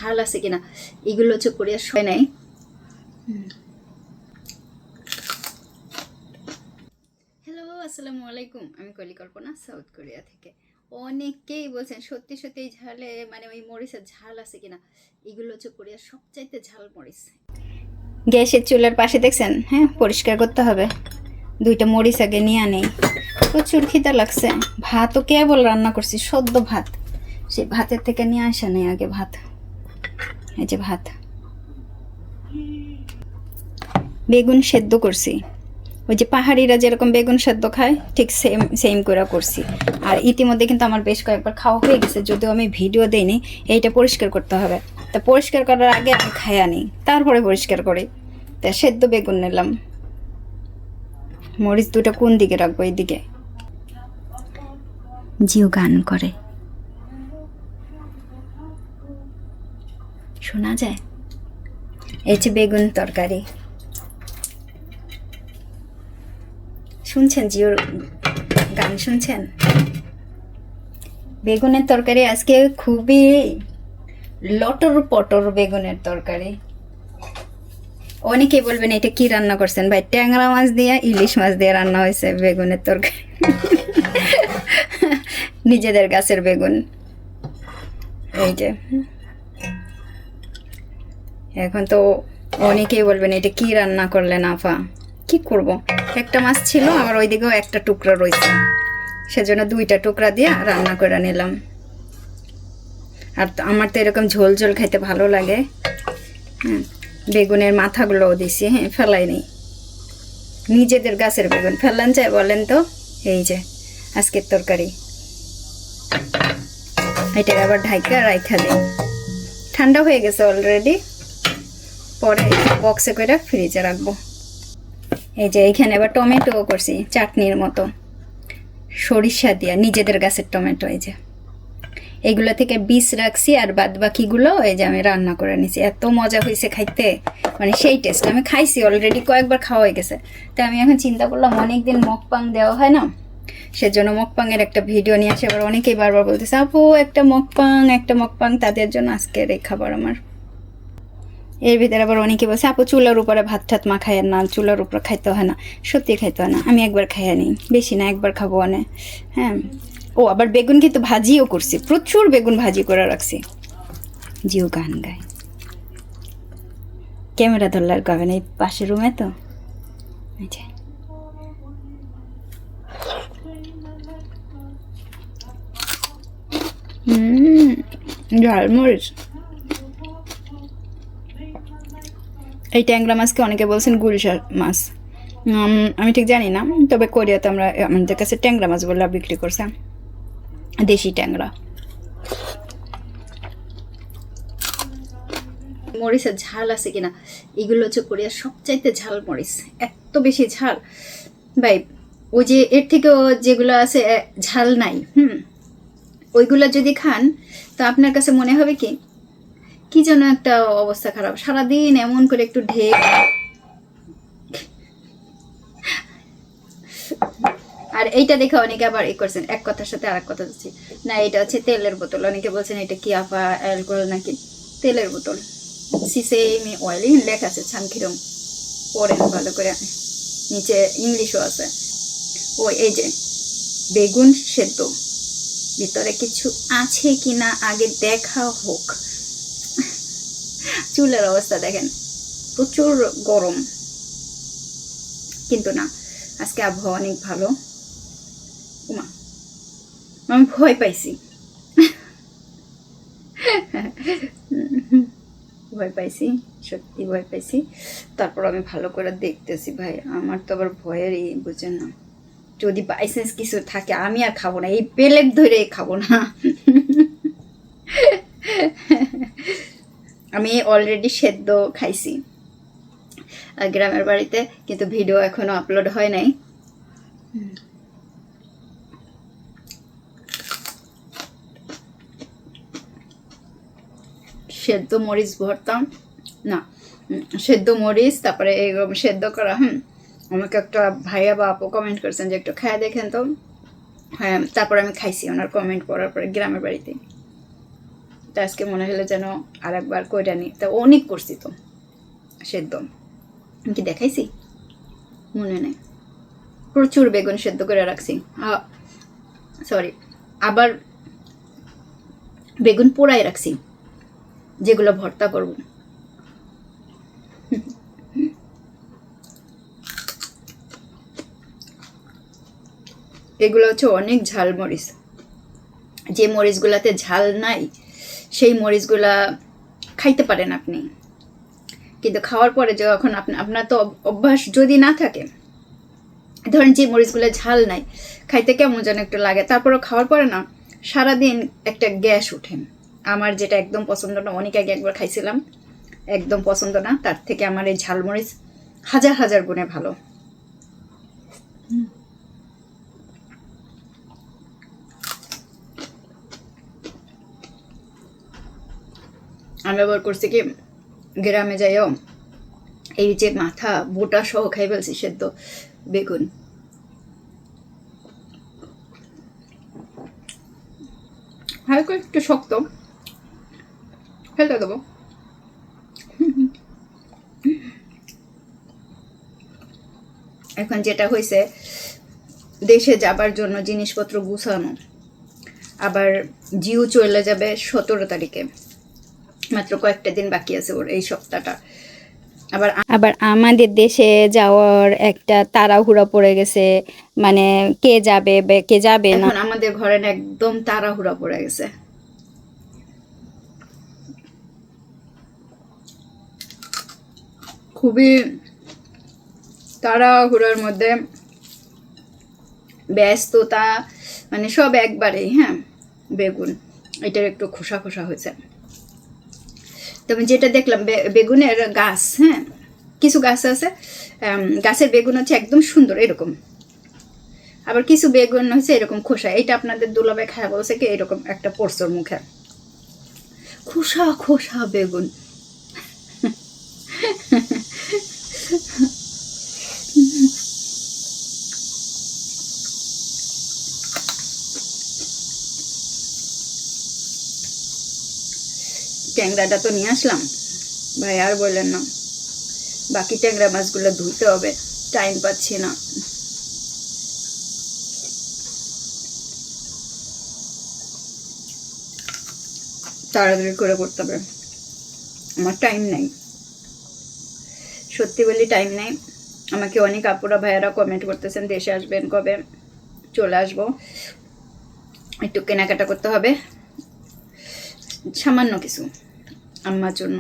ঝাল আছে কিনা এগুলো হচ্ছে কোরিয়ার সবাই নাই। হ্যালো, আসসালামু আলাইকুম। আমি কল্পনা, সাউথ কোরিয়া থেকে। অনেকেই বলছেন সত্যি সত্যি ঝালে মানে ওই মরিচের ঝাল আছে কিনা, এগুলো হচ্ছে কোরিয়ার সবচাইতে ঝাল মরিচ। গ্যাসের চুলার পাশে দেখছেন, হ্যাঁ পরিষ্কার করতে হবে। দুইটা মরিচ আগে নিয়ে আনি। প্রচুর খিদা লাগছে, ভাতও কেবল রান্না করছি, সদ্য ভাত। সেই ভাতের থেকে নিয়ে আসা নেই আগে ভাত। এই যে ভাত, বেগুন সেদ্ধ করছি। ওই যে পাহাড়িরা যেরকম বেগুন সেদ্ধ খায় ঠিক সেম সেম করে করছি। আর ইতিমধ্যে কিন্তু আমার বেশ কয়েকবার খাওয়া হয়ে গেছে, যদিও আমি ভিডিও দিইনি। এইটা পরিষ্কার করতে হবে, তা পরিষ্কার করার আগে আমি খাইয়া নিই, তারপরে পরিষ্কার করি। তা সেদ্ধ বেগুন নিলাম। মরিচ দুটো কোন দিকে রাখবো? এইদিকে। জিও গান করে, শোনা যায়। এই যে বেগুন তরকারি, শুনছেন জিওর গান শুনছেন? বেগুনের তরকারি আজকে খুবই লটর পটর বেগুনের তরকারি। অনেকেই বলবেন এটা কি রান্না করছেন ভাই? ট্যাংরা মাছ দিয়ে ইলিশ মাছ দিয়ে রান্না হয়েছে বেগুনের তরকারি। নিজেদের গাছের বেগুন। এই যে এখন তো অনেকেই বলবেন এটা কি রান্না করলেন আফা। কি করব, একটা মাছ ছিল, আবার ওইদিকেও একটা টুকরা রয়েছে, সেজন্য দুইটা টুকরা দিয়ে রান্না করে নিলাম। আর আমার তো এরকম ঝোল ঝোল খাইতে ভালো লাগে। হ্যাঁ, বেগুনের মাথাগুলোও দিছি, হ্যাঁ ফেলাইনি। নিজেদের গাছের বেগুন ফেললাম চাই বলেন তো? এই যে আজকের তরকারি, এটা আবার ঢাইকা রাইখা দিই। ঠান্ডা হয়ে গেছে অলরেডি, পরে বক্সে করে ফ্রিজে রাখবো। এই যে এইখানে আবার টমেটো করছি চাটনির মতো, সরিষা দিয়া, নিজেদের গাছের টমেটো। এই যে এগুলো থেকে বীজ রাখছি, আর বাদ বাকিগুলো এই যে আমি রান্না করে নিছি। এত মজা হয়েছে খাইতে, মানে সেই টেস্ট। আমি খাইছি অলরেডি, কয়েকবার খাওয়া হয়ে গেছে। তাই আমি এখন চিন্তা করলাম অনেকদিন মকপাং দেওয়া হয় না, সেজন্য মকপাংয়ের একটা ভিডিও নিয়ে আসে। আবার অনেকেই বারবার বলতেছে আপু একটা মকপাং, তাদের জন্য আজকের এই খাবার আমার। এর ভিতরে আবার অনেকে বলছে আপু চুলার উপরে ভাত ঠাত মাখায় না, চুলার উপরে খাইতে হয় না। সত্যি খাইতে হয় না, আমি একবার খাইয়া নিই, বেশি না, একবার খাবো অনেক। হ্যাঁ, ও আবার বেগুন কিন্তু ভাজিও করছি, প্রচুর বেগুন ভাজি করে রাখছি। জিও গান গায়, ক্যামেরা ধরলার গাবেন এই পাশের রুমে তো। আচ্ছা, ঝালমরিচ। এই ট্যাংরা মাছকে অনেকে বলছেন গুলশা মাছ, আমি ঠিক জানি না, তবে কোরিয়াতে আমরা আমাদের কাছে ট্যাংরা মাছ বলে বিক্রি করছে, দেশি ট্যাংরা। মরিচের ঝাল আছে কিনা এগুলো হচ্ছে কোরিয়ার সবচাইতে ঝাল মরিচ। এত বেশি ঝাল ভাই, ওই যে এর থেকেও যেগুলো আছে ঝাল নাই। ওইগুলো যদি খান তো আপনার কাছে মনে হবে কি কি যেন একটা অবস্থা খারাপ, সারাদিন এমন করে একটু ঢেক। আর এইটা দেখে অনেকে আবার এই করছেন, এক কথার সাথে আর এক কথা যাচ্ছি না, এটা হচ্ছে তেলের বোতল। অনেকে বলছেন এটা কি আপা অ্যালকোহল নাকি? তেলের বোতল, সিসেমি অয়েল লেখা আছে, ছানখিরম পড়েন ভালো করে, নিচে ইংলিশও আছে। ও এই যে বেগুন সেদ্ধ, ভিতরে কিছু আছে কিনা আগে দেখা হোক। চুলের অবস্থা দেখেন, প্রচুর গরম, কিন্তু না আজকে আবহাওয়া অনেক ভালো। উমা, আমি ভয় পাইছি, ভয় পাইছি, সত্যি ভয় পাইছি। তারপর আমি ভালো করে দেখতেছি ভাই, আমার তো আবার ভয়েরই বুঝেন না, যদি বাইসেন্স কিছু থাকে আমি আর খাবো না, এই প্লেট ধরে খাবো না। আমি অলরেডি সেদ্ধ খাইছি গ্রামের বাড়িতে, কিন্তু ভিডিও এখনো আপলোড হয় নাই। সেদ্ধ মরিচ ভর্তা না, সেদ্ধ মরিচ, তারপরে এরকম সেদ্ধ করা। আমাকে একটা ভাইয়া বা আপু কমেন্ট করেছেন যে একটু খায় দেখেন তো। হ্যাঁ, তারপর আমি খাইছি ওনার কমেন্ট পড়ার পরে গ্রামের বাড়িতে। তা আজকে মনে হলো যেন আর একবার কইরা নি। তা অনেক করছি তো সেদ্ধ, আমি কি দেখাইছি মনে নেই। প্রচুর বেগুন সেদ্ধ করে রাখছি। সরি, আবার বেগুন পোড়াই রাখছি, যেগুলো ভর্তা করব। এগুলো হচ্ছে অনেক ঝাল মরিচ। যে মরিচগুলাতে ঝাল নাই সেই মরিচগুলা খাইতে পারেন আপনি, কিন্তু খাওয়ার পরে যখন আপনার তো অভ্যাস যদি না থাকে, ধরেন যে মরিচগুলো ঝাল নাই, খাইতে কেমন যেন একটু লাগে, তারপরও খাওয়ার পরে না সারাদিন একটা গ্যাস উঠে। আমার যেটা একদম পছন্দ না, অনেক আগে একবার খাইছিলাম, একদম পছন্দ না। তার থেকে আমার এই ঝালমরিচ হাজার হাজার গুণে ভালো। আমি আবার করছি কি, গ্রামে যাইও এই যে মাথা বোটা সহ খাই ফেলছি সেদ্ধ বেগুন। হালকা একটু শক্ত, ফেলে দেবো। এখন যেটা হয়েছে, দেশে যাবার জন্য জিনিসপত্র গুছানো, আবার জিও চলে যাবে 17 তারিখে, মাত্র কয়েকটা দিন বাকি আছে ওর এই সপ্তাহটা। আবার আমাদের দেশে যাওয়ার একটা তাড়াহুড়া পড়ে গেছে, মানে কে যাবে কে যাবে না, এখন আমাদের ঘরে একদম তাড়াহুড়া পড়ে গেছে। খুবই তাড়াহুড়োর মধ্যে ব্যস্ততা, মানে সব একবারেই। হ্যাঁ, বেগুন এটার একটু খোসা খোসা হয়েছে। তবে যেটা দেখলাম বেগুনের গাছ, হ্যাঁ কিছু গাছ আছে, গাছের বেগুন হচ্ছে একদম সুন্দর এরকম, আবার কিছু বেগুন হচ্ছে এরকম খোসা। এটা আপনাদের দুলাভাই খায় বলছে কি এরকম একটা পড়ছর মুখে, খোসা খোসা বেগুন। ট্যাংরাটা তো নিয়ে আসলাম ভাই, আর বললেন না, বাকি ট্যাংরা মাছগুলো ধুইতে হবে, টাইম পাচ্ছি না। তাড়াতাড়ি করে করতে হবে, আমার টাইম নেই, সত্যি বলি টাইম নেই। আমাকে অনেক আপুরা ভাইয়ারা কমেন্ট করতেছেন দেশে আসবেন কবে, চলে আসবো, একটু কেনাকাটা করতে হবে সামান্য কিছু আম্মার জন্য,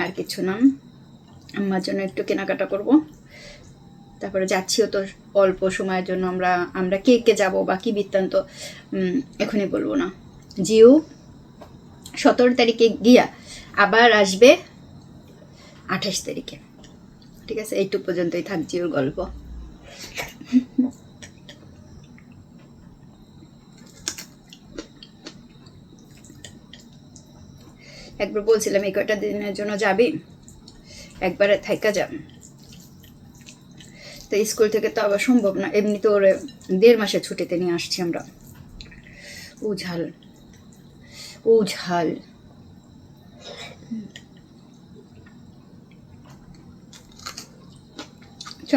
আর কিছু না, আম্মার জন্য একটু কেনাকাটা করব। তারপরে যাচ্ছিও তো অল্প সময়ের জন্য, আমরা কে কে যাবো বা কি বৃত্তান্ত এখনই বলবো না। জিও 17 তারিখে গিয়া আবার আসবে 28 তারিখে, ঠিক আছে? এইটুকু পর্যন্তই থাক জিওর গল্প। একবার বলছিলাম এই কয়টা দিনের জন্য যাবি, একবারে থাইকা যা। তো স্কুল থেকে তো আবার সম্ভব না, এমনি তো ওরে 1.5 মাসের ছুটিতে নিয়ে আসছি আমরা। ও ঝাল, ও ঝাল।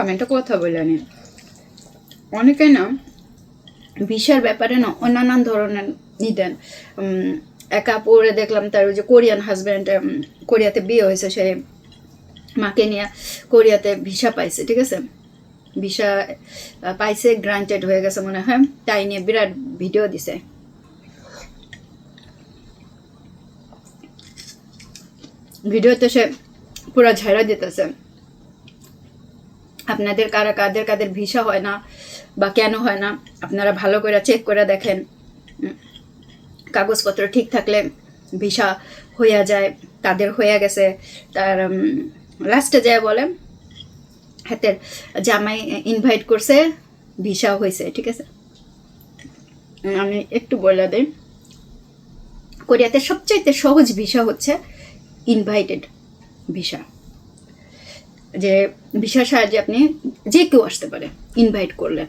আমি একটা কথা বললেন, অনেকে না ভিসার ব্যাপারে না নানান ধরনের নিতেন। একা পরে দেখলাম তার ওই যে কোরিয়ান হাজব্যান্ড, কোরিয়াতে বিয়ে হয়েছে, সে মাকে নিয়ে কোরিয়াতে ভিসা পাইছে, ঠিক আছে? ভিসা পাইছে, গ্রান্টেড হয়ে গেছে মনে হয়, তাই নিয়ে বিরাট ভিডিও দিছে। ভিডিওতে সে পুরো ঝাড়া দিতেছে আপনাদের কাদের কাদের ভিসা হয় না বা কেন হয় না, আপনারা ভালো করে চেক করে দেখেন, কাগজপত্র ঠিক থাকলে ভিসা হইয়া যায়, তাদের হইয়া গেছে। তার লাস্টে যায় বলে হাতের জামাই ইনভাইট করছে, ভিসা হয়েছে, ঠিক আছে? আমি একটু বলে দিই, কোরিয়াতে সবচাইতে সহজ ভিসা হচ্ছে ইনভাইটেড ভিসা, যে ভিসার সাহায্যে আপনি যে কেউ আসতে পারে ইনভাইট করলে।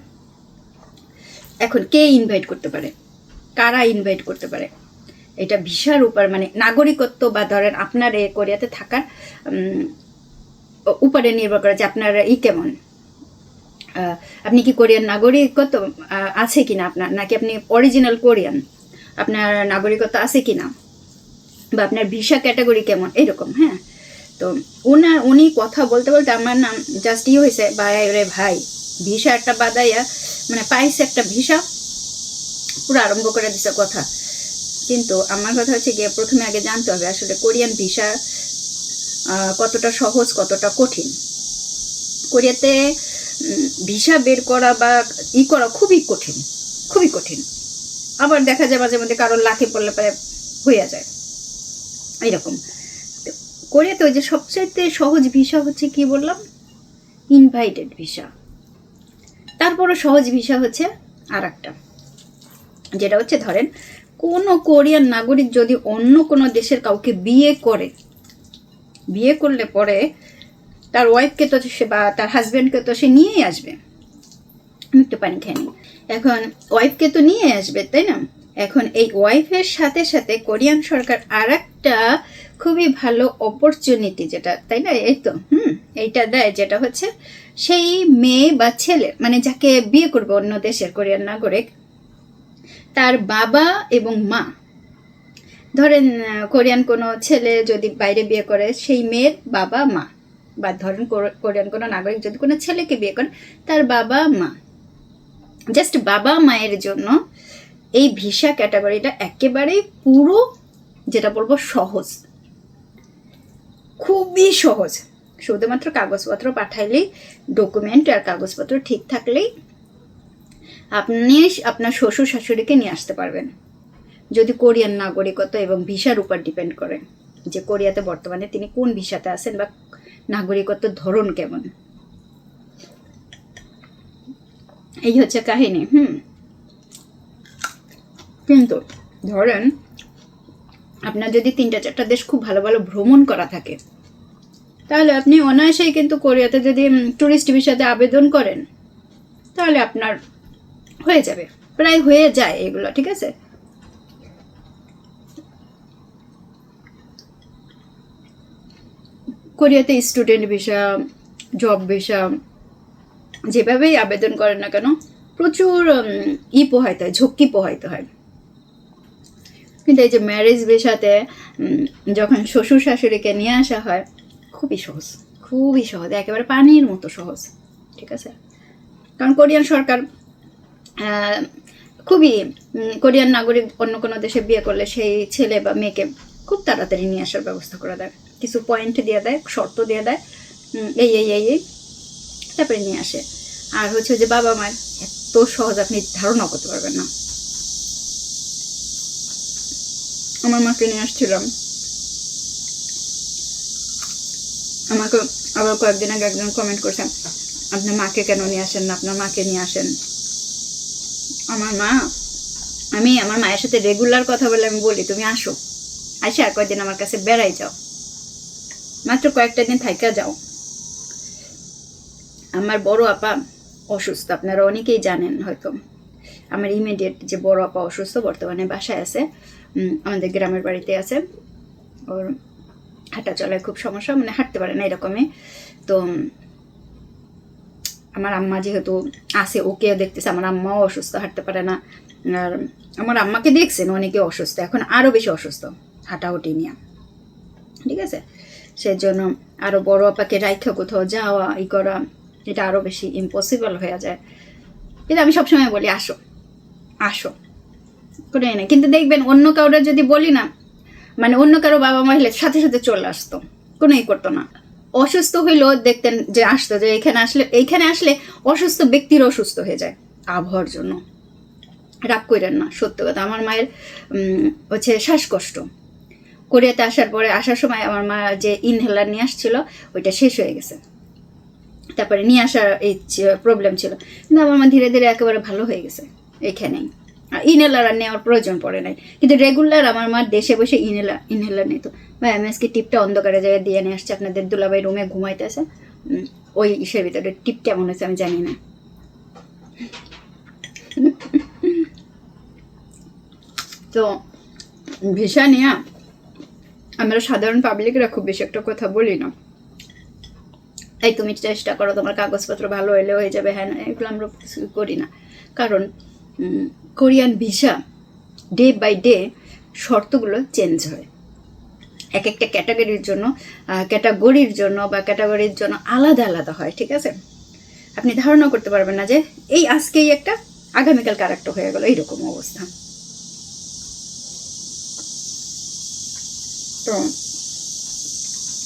এখন কে ইনভাইট করতে পারে, কারা ইনভাইট করতে পারে? এটা ভিসার উপর মানে নাগরিকত্ব বা ধরেন আপনার কোরিয়াতে থাকার উপরে নির্ভর করে যে আপনার কেমন, আপনি কি কোরিয়ান নাগরিকত্ব আছে কিনা আপনার, নাকি আপনি অরিজিনাল কোরিয়ান, আপনার নাগরিকত্ব আছে কিনা, বা আপনার ভিসা ক্যাটাগরি কেমন, এরকম। হ্যাঁ, তো উনি কথা বলতে বলতে আমার নাম জাস্ট হয়েছে রে ভাই, ভিসা একটা বাদাইয়া মানে পাইছে একটা ভিসা, পুরো আরম্ভ করে দিছে কথা। কিন্তু আমার কথা হচ্ছে গিয়ে প্রথমে আগে জানতে হবে আসলে কোরিয়ান ভিসা কতটা সহজ কতটা কঠিন। কোরিয়াতে ভিসা বের করা বা করা খুবই কঠিন, খুবই কঠিন। আবার দেখা যায় মাঝে মধ্যে কারোর লাখে পড়লে পরে হয়ে যায় এরকম। কোরিয়াতে ওই যে সবচাইতে সহজ ভিসা হচ্ছে কি বললাম, ইনভাইটেড ভিসা। তারপরও সহজ ভিসা হচ্ছে আর একটা, যেটা হচ্ছে ধরেন কোনো কোরিয়ান নাগরিক যদি অন্য কোনো দেশের কাউকে বিয়ে করলে পরে তার ওয়াইফকে তো সে বা তার হাজব্যান্ডকে তো সে নিয়েই আসবে। আমি একটু পানি খাই নি। এখন ওয়াইফকে তো নিয়ে আসবে, তাই না? এখন এই ওয়াইফের সাথে সাথে কোরিয়ান সরকার আর একটা খুবই ভালো অপরচুনিটি, যেটা তাই না, এই তো এইটা দেয়, যেটা হচ্ছে সেই মেয়ে বা ছেলে মানে যাকে বিয়ে করবে অন্য দেশের কোরিয়ান নাগরিক, তার বাবা এবং মা, ধরেন কোরিয়ান কোনো ছেলে যদি বাইরে বিয়ে করে সেই মেয়ের বাবা মা, বা ধরেন কোরিয়ান কোনো নাগরিক যদি কোনো ছেলেকে বিয়ে করে তার বাবা মা, জাস্ট বাবা মায়ের জন্য এই ভিসা ক্যাটাগরিটা একেবারেই পুরো যেটা বলবো সহজ, খুবই সহজ। শুধুমাত্র কাগজপত্র পাঠাইলেই, ডকুমেন্ট আর কাগজপত্র ঠিক থাকলেই আপনি আপনার শ্বশুর শাশুড়িকে নিয়ে আসতে পারবেন। যদি কোরিয়ান নাগরিকত্ব এবং ভিসার উপর ডিপেন্ড করে যে কোরিয়াতে বর্তমানে তিনি কোন ভিসাতে আছেন বা নাগরিকত্ব ধরন কেমন। এই হচ্ছে কাহিনী। কিন্তু ধরেন আপনার যদি 3-4টা দেশ খুব ভালো ভালো ভ্রমণ করা থাকে, তাহলে আপনি অনায়াসেই কিন্তু কোরিয়াতে যদি ট্যুরিস্ট ভিসাতে আবেদন করেন তাহলে আপনার হয়ে যাবে, প্রায় হয়ে যায় এগুলো, ঠিক আছে? কোরিয়াতে স্টুডেন্ট ভিসা, জব ভিসা যেভাবেই আবেদন করেন না কেন প্রচুর পোহাইতে হয়, ঝক্কি পোহাইতে হয়। কিন্তু এই যে ম্যারেজ ভিসাতে যখন শ্বশুর শাশুড়িকে নিয়ে আসা হয়, খুবই সহজ, খুবই সহজ, একেবারে পানির মতো সহজ, ঠিক আছে? কারণ কোরিয়ান সরকার খুবই কোরিয়ান নাগরিক অন্য কোনো দেশে বিয়ে করলে সেই ছেলে বা মেয়েকে খুব তাড়াতাড়ি নিয়ে আসার ব্যবস্থা করে দেয়, কিছু পয়েন্ট দিয়ে দেয়, শর্ত দিয়ে দেয়, এই তারপরে নিয়ে আসে। আর হচ্ছে যে বাবা মায়ের এত সহজ আপনি ধারণা করতে পারবেন না। আমার মাকে নিয়ে আসছিলাম, আমাকে আবার কয়েকদিন আগে একজন কমেন্ট করছেন আপনার মাকে কেন নিয়ে আসেন না, আপনার মাকে নিয়ে আসেন। আমি আমার মায়ের সাথে রেগুলার কথা বলে আমি বলি তুমি আসো, আসে আর কয়েকদিন আমার কাছে বেড়াই যাও, মাত্র কয়েকটা দিন থাইকা যাও। আমার বড় আপা অসুস্থ, আপনারা অনেকেই জানেন হয়তো। আমার ইমিডিয়েট যে বড় আপা অসুস্থ, বর্তমানে বাসায় আছে, আমাদের গ্রামের বাড়িতে আছে। ওর হাঁটা চলায় খুব সমস্যা, মানে হাঁটতে পারে না এরকমই। তো আমার আম্মা যেহেতু আছে, ওকে দেখতেছে, আমার আম্মাও অসুস্থ, হাঁটতে পারে না। আর আমার আম্মাকে দেখছেন অনেকে অসুস্থ, এখন আরও বেশি অসুস্থ হাঁটাহুটি নিয়ে, ঠিক আছে? সেজন্য আরও বড় আপাকে রাইখা কোথাও যাওয়া করা এটা আরও বেশি ইম্পসিবল হয়ে যায়। কিন্তু আমি সবসময় বলি আসো আসো করে না, কিন্তু দেখবেন অন্য কাউরা যদি বলি না, মানে অন্য কারো বাবা মা হলে সাথে সাথে চলে আসতো, কোনো করতো না। অসুস্থ হইলেও দেখতেন যে আসতো, যে এইখানে আসলে অসুস্থ ব্যক্তির অসুস্থ হয়ে যায় আবহাওয়ার জন্য। রাগ করেন না, সত্য কথা। আমার মায়ের হচ্ছে শ্বাসকষ্ট, কোরিয়াতে আসার সময় আমার মা যে ইনহেলার নিয়ে আসছিল ওইটা শেষ হয়ে গেছে, তারপরে নিয়ে আসার এই প্রবলেম ছিল, কিন্তু আমার মা ধীরে ধীরে একেবারে ভালো হয়ে গেছে এখানেই। ইনহেলার আর নেওয়ার প্রয়োজন পড়ে নাই, কিন্তু রেগুলার আমার মা দেশে বসে ইনহেলার নিত। ভাই আমি আজকে টিপটা অন্ধকারে জায়গায় দিয়ে নিয়ে আসছি, আপনাদের দুলাভাই রুমে ঘুমাইতেছে, ওই ইসের ভিতরে টিপ কেমন হয়েছে আমি জানি না। তো ভিসা নিয়ে আমরা সাধারণ পাবলিকরা খুব বেশি একটা কথা বলি না। এই তুমি চেষ্টা করো, তোমার কাগজপত্র ভালো হইলে হয়ে যাবে, হ্যাঁ না, এগুলো আমরা কিছু করি না। কারণ Korean visa day by day শর্তগুলো চেঞ্জ হয়। এক একটা ক্যাটাগরির জন্য আলাদা আলাদা হয়, ঠিক আছে? আপনি ধারণা করতে পারবেন না যে এই আজকেই একটা, আগামীকাল কারেক্ট হয়ে গেল, এইরকম অবস্থা। তো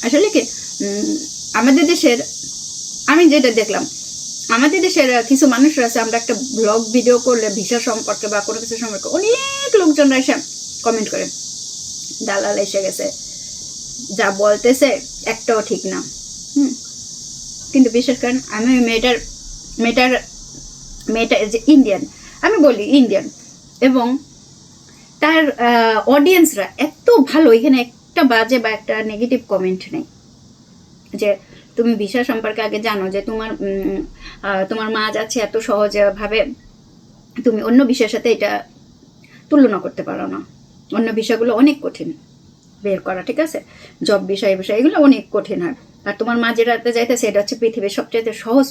আসলে কি আমাদের দেশের, আমি যেটা দেখলাম, আমাদের দেশের কিছু মানুষরা আছে, আমরা একটা ব্লগ ভিডিও করলে ভিসা সম্পর্কে বা কোনো কিছু সম্পর্কে অনেক লোকজনরা এসে কমেন্ট করে, দালাল এসে গেছে, যা বলতেছে একটাও ঠিক না। কিন্তু বিশেষ করে আমি মেয়েটার যে ইন্ডিয়ান, আমি বলি ইন্ডিয়ান, এবং তার অডিয়েন্সরা এত ভালো, এখানে একটা বাজে বা একটা নেগেটিভ কমেন্ট নেই। যে তুমি ভিসা সম্পর্কে আগে জানো, যে তোমার মা যাচ্ছে এত সহজভাবে, তুমি অন্য ভিসার সাথে এটা তুলনা করতে পারো না। অন্য ভিসাগুলো অনেক কঠিন বের করা, ঠিক আছে? জব ভিসা, এই বিষয়, এগুলো অনেক কঠিন হয়। আর তোমার মা যেটাতে যাইতেছে এটা হচ্ছে পৃথিবীর সবচাইতে সহজ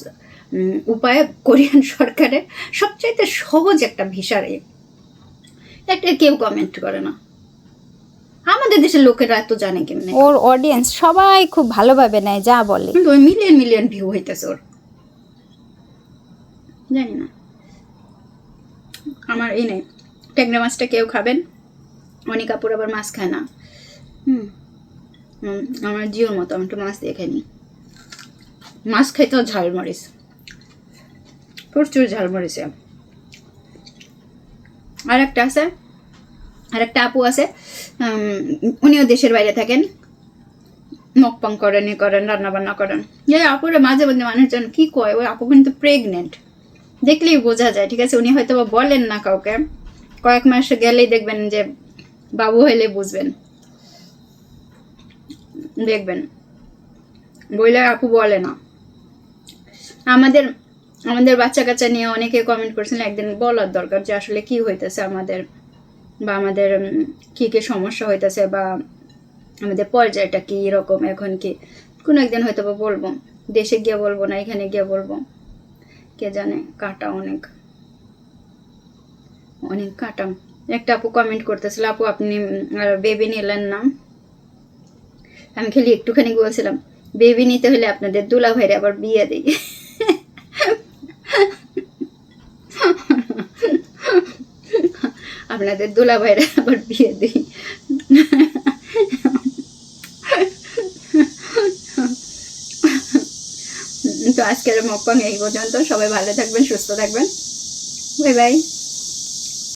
উপায়, কোরিয়ান সরকারের সবচাইতে সহজ একটা ভিসার। একটা কেউ কমেন্ট করে না। আমাদের দেশের লোকেরা এত জানে কেমনে, ওর অডিয়েন্স সবাই খুব ভালোভাবে নেয় যা বলে, কিন্তু ওই মিলিয়ন মিলিয়ন ভিউ হইতেছে ওর, জানি না। আমার এই নেই, ট্যাংরা মাছটা কেউ খাবেন, অনেক কাপড় আবার মাছ খায় না। আমার জিওর মতো, আমি একটু মাছ দিয়ে খাইনি। মাছ খাইতেও ঝাল মরিচ, প্রচুর ঝাল মরিচে। আর একটা আপু আছে, উনিও দেশের বাইরে থাকেন, মকপাং করেন, রান্না বান্না করেন। যে আপুরা মাঝে মধ্যে মানুষজন কি কয়, ওই আপু কিন্তু প্রেগনেন্ট, দেখলেই বোঝা যায়, ঠিক আছে? উনি হয়তো বা বলেন না কাউকে, কয়েক মাস গেলেই দেখবেন যে বাবু হইলে বুঝবেন, দেখবেন বইলে আপু বলে না। আমাদের বাচ্চা কাচ্চা নিয়ে অনেকে কমেন্ট করছেন, একদিন বলার দরকার যে আসলে কি হইতেছে আমাদের, বা আমাদের কি কি সমস্যা হইতেছে, বা আমাদের পর্যায়টা কি এরকম এখন, কি কোনো একদিন হয়তো বা বলবো, দেশে গিয়ে বলবো না এখানে গিয়ে বলবো, কে জানে। কাটা অনেক কাটা। একটা আপু কমেন্ট করতেছিল, আপু আপনি বেবি নিলেন না? আমি খালি একটুখানি বলছিলাম, বেবি নিতে হলে আপনাদের দুলা ভাইরে আবার বিয়ে দিই। আপনাদের দুলা ভাইরে আবার বিয়ে দিই। তো আজকের মকপাং এই পর্যন্ত। সবাই ভালো থাকবেন, সুস্থ থাকবেন, বাই বাই।